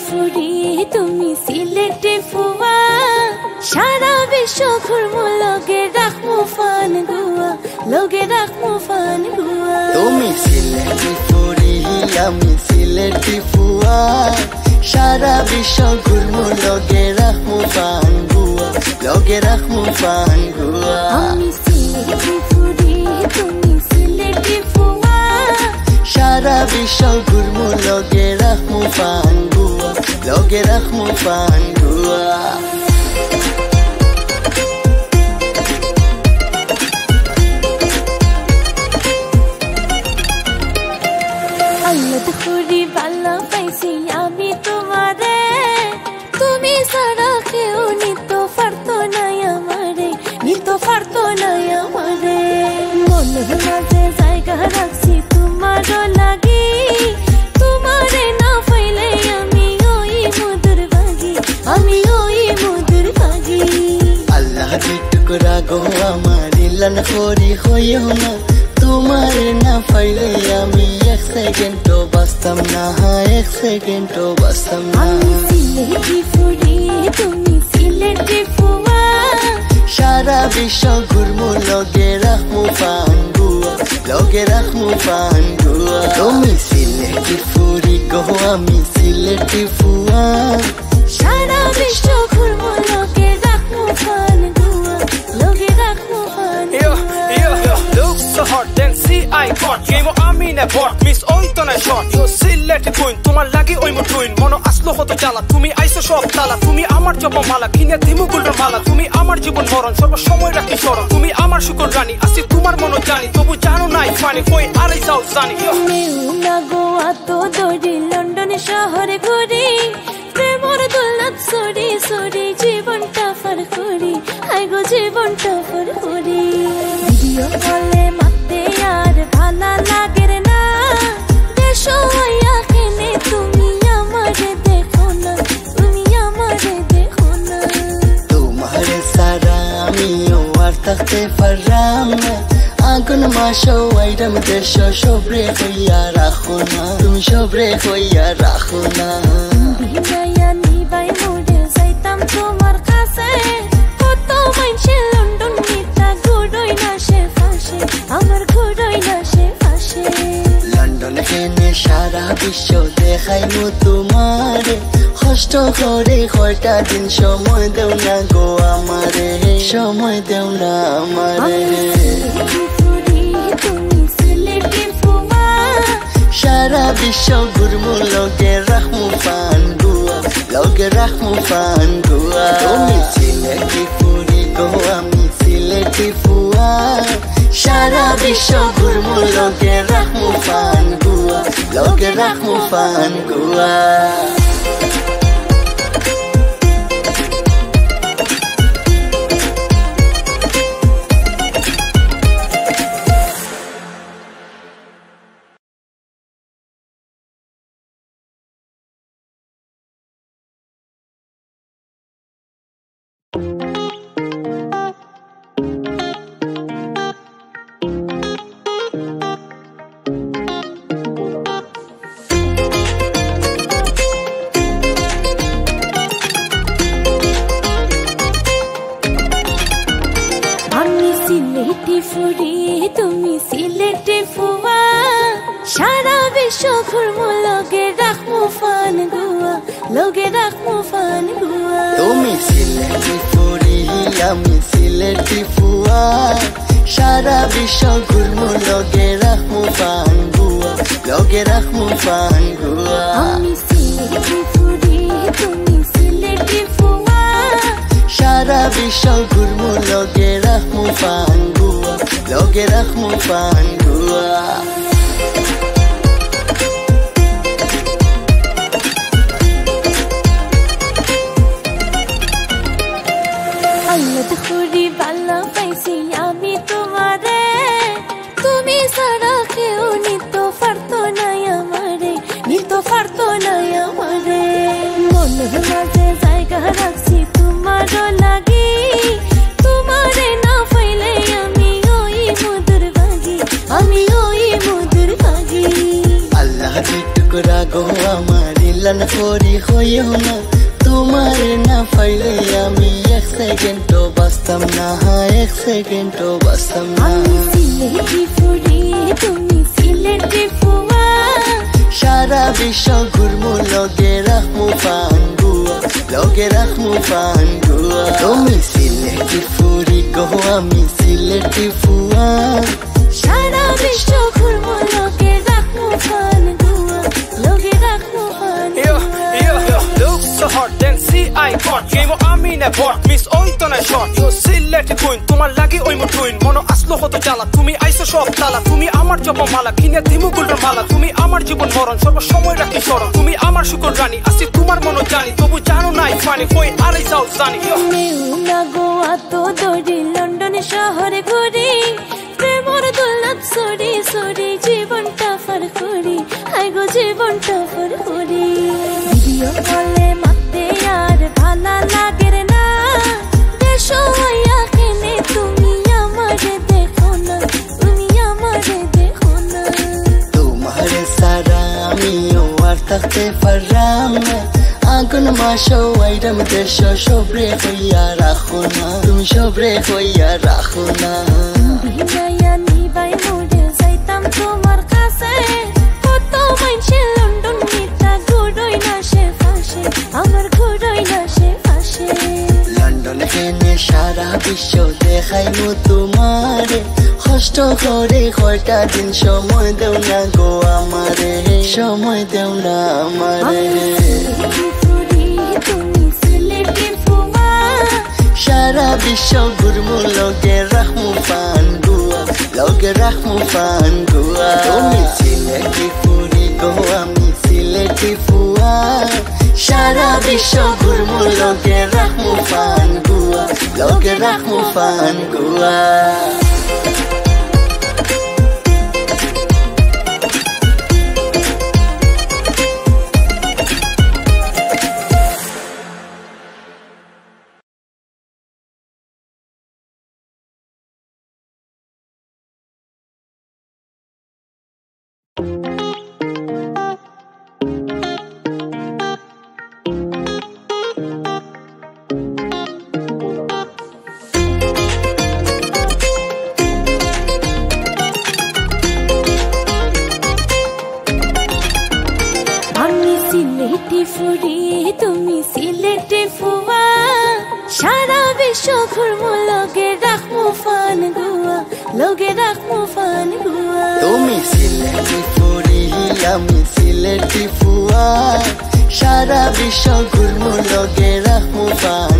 ফুরি তুমি সিলেটে ফুয়া সারা বিশ্ব ঘুরমু লগে রাখমু ফান গুয়া লগে রাখমু ফান গুয়া তুমি সিলেটে ফুরি আমি সিলেটে ফুয়া সারা বিশ্ব ঘুরমু লগে রাখমু ফান গুয়া লগে রাখমু ফান গুয়া আমি সিলেটে ফুরি তুমি সিলেটে ফুয়া সারা বিশ্ব ঘুরমু লগে রাখমু ফান গুয়া লগে রাখমু ফান গুয়া আল্লাহ খুরি ভালো পাইছি আমি তোমারে তুমি সারা কেউ নিতে পারতো না আমারে নিতে পারতো না আমারে মনের মাঝে জায়গা রাখছি তোমারও লাগি তোমারে না পাইলে আমি ওই মধুর বাগি আমি ওই মধুর বাগি আল্লাহ দি টুকরা গো আমার ইলান করি হইও না তোমারে না পাইলে আমি এক সেকেন্ডও বাঁচতাম না এক সেকেন্ডও বাঁচতাম না আমি সিলেটি ফুরি তুমি সিলেটি ফুয়া সারা বিশ্ব ঘুরমু লগে রাখমু ফান গুয়া লগে রাখমু ফান গুয়া তুমি সিলেটি ফুরি গো আমি সিলেটি ফুয়া সারা বিশ্ব ঘুরমু লগে রাখমু ফান গুয়া লগে রাখমু fun Look so hot then see I got game আমি না বট মিস ওই তো না শট ইউ সিলেট কুইন তোমার লাগি ওই মুটুইন মনো আসলো কত জ্বালা তুমি আইছো সব তালা তুমি আমার জপমালা কিনে দিমু গুলর মালা তুমি আমার জীবন মরণ সর্ব সময় রাখি স্মরণ তুমি আমার শুকর রানী আসি তোমার মনো জানি তবু জানো নাই ফানি কই আরে যাও জানি না গোয়া তো দৌড়ি লন্ডন শহরে ঘুরি প্রেমর দোলনাথ সরি সরি জীবনটা ফার করি হাই গো জীবনটা ফার করি ভিডিও কলে মাতে আর ভালো লাগে না দেশ হইয়া কেনে তুমি আমারে দেখো না তুমি আমারে দেখো না তোমারে সারা আমিও আর থাকতে পারলাম না আগুন মাসো আইরাম দেশ সবরে হইয়া রাখো না তুমি সবরে হইয়া রাখো না বিনায়া নিবাই মোড়ে যাইতাম তোমার কাছে কত মাইনছে লন্ডন নিতা ঘুরোই না সে ফাঁসে আমার ঘুরোই না সে ফাঁসে লন্ডন কেনে সারা বিশ্ব দেখাইমু তোমারে কষ্ট করে কয়টা দিন সময় দেও না গো আমারে সময় দেও না আমারে তুমি সিলেটি ফুয়া সারা বিশ্ব ঘুরমু লগে রাখমু ফান গুয়া লগে রাখমু ফান গুয়া তুমি সিলেটি ফুরি গো আমি সিলেটি ফুয়া সারা বিশ্ব ঘুরমু লগে রাখমু ফান গুয়া লগে রাখমু ফান গুয়া ফুরি তুমি সিলেটে ফুয়া সারা বিশ্ব ঘুরমু লগে রাখমু ফান গুয়া লগে রাখমু ফান গুয়া তুমি সিলেটি ফুরি আমি সিলেটি ফুয়া সারা বিশ্ব ঘুরমু লগে রাখমু ফান গুয়া লগে রাখমু ফান গুয়া আমি সিলেটি ফুরি তুমি সিলেটি ফুয়া সারা বিশ্ব ঘুরমু লগে রাখমু ফান গুয়া লগে রাখমু ফান গুয়া আল্লাহ খুরি ভালো পাইছি আমি তোমারে তুমি সারা কেউ নিতে পারতো না প্রাণ করি হইও না তোমার না পাইলে আমি এক সেকেন্ডও বাঁচতাম না এক সেকেন্ডও বাঁচতাম না আমি সিলেটি ফুরি তুমি সিলেটি ফুয়া সারা বিশ্ব ঘুরমু লগে রাখমু পান গুয়া লগে রাখমু পান গুয়া তুমি সিলেটি ফুরি গো আমি সিলেটি ফুয়া সারা বিশ্ব ঘুরমু লগে রাখমু পান গুয়া লগে রাখমু পান Look so hot then see I got Game of Amina bought Miss Oitona shot Yo Sylheti queen তোমার লাগি ওই মুঠুইন মনো আসলো হতো জ্বালা তুমি আইসো সব তালা তুমি আমার জপমালা কিনে দিমু গুলর মালা তুমি আমার জীবন মরণ সর্ব সময় রাখি স্মরণ তুমি আমার শুকর রানী আসি তোমার মনো জানি তবু জানো নাই ফানি কই আরে যাও জানি মেউনা গোয়া তো দৌড়ি লন্ডন শহরে ঘুরি প্রেমর দোলনাত সরি সরি জীবনটা ফার করি হাই গো জীবনটা ফার করি ভিডিও কলে মাতে আর ভালা লাগে না দেশ হইয়া কেনে তুমি আমারে দেখো না তুমি আমারে দেখো না তোমার সারা আমিও আর থাকতে পারলাম না আগুন মাসো আইরাম দেশ সবরে হইয়া রাখো না তুমি সবরে হইয়া রাখো না বিনায়া নিবাই মোড়ে যাইতাম তোমার কাছে কত মাইনছে লন্ডন নিতা ঘুরোই না সে ফাঁসে আমার ঘুরোই না সে ফাঁসে লন্ডন কেনে সারা বিশ্ব দেখাইমু তোমারে কষ্ট করে কয়টা দিন সময় দেও না গো আমারে সময় দেও না আমারে তুমি সিলেটি ফুয়া সারা বিশ্ব ঘুরমু লগে রাখমু পান গুয়া লগে রাখমু পান গুয়া তুমি সিলেটি ফুরি গো আমি সিলেটি ফুয়া সারা বিশ্ব ঘুরমু লগে রাখমু পান গুয়া লগে রাখমু পান গুয়া ফুরি তুমি সিলেটি ফুয়া সারা বিশ্ব ঘুরমু লগে রাখমু ফান গুয়া লগে রাখমু ফান গুয়া তুমি সিলেটি ফুরি আমি সিলেটি ফুয়া সারা বিশ্ব ঘুরমু লগে রাখমু পান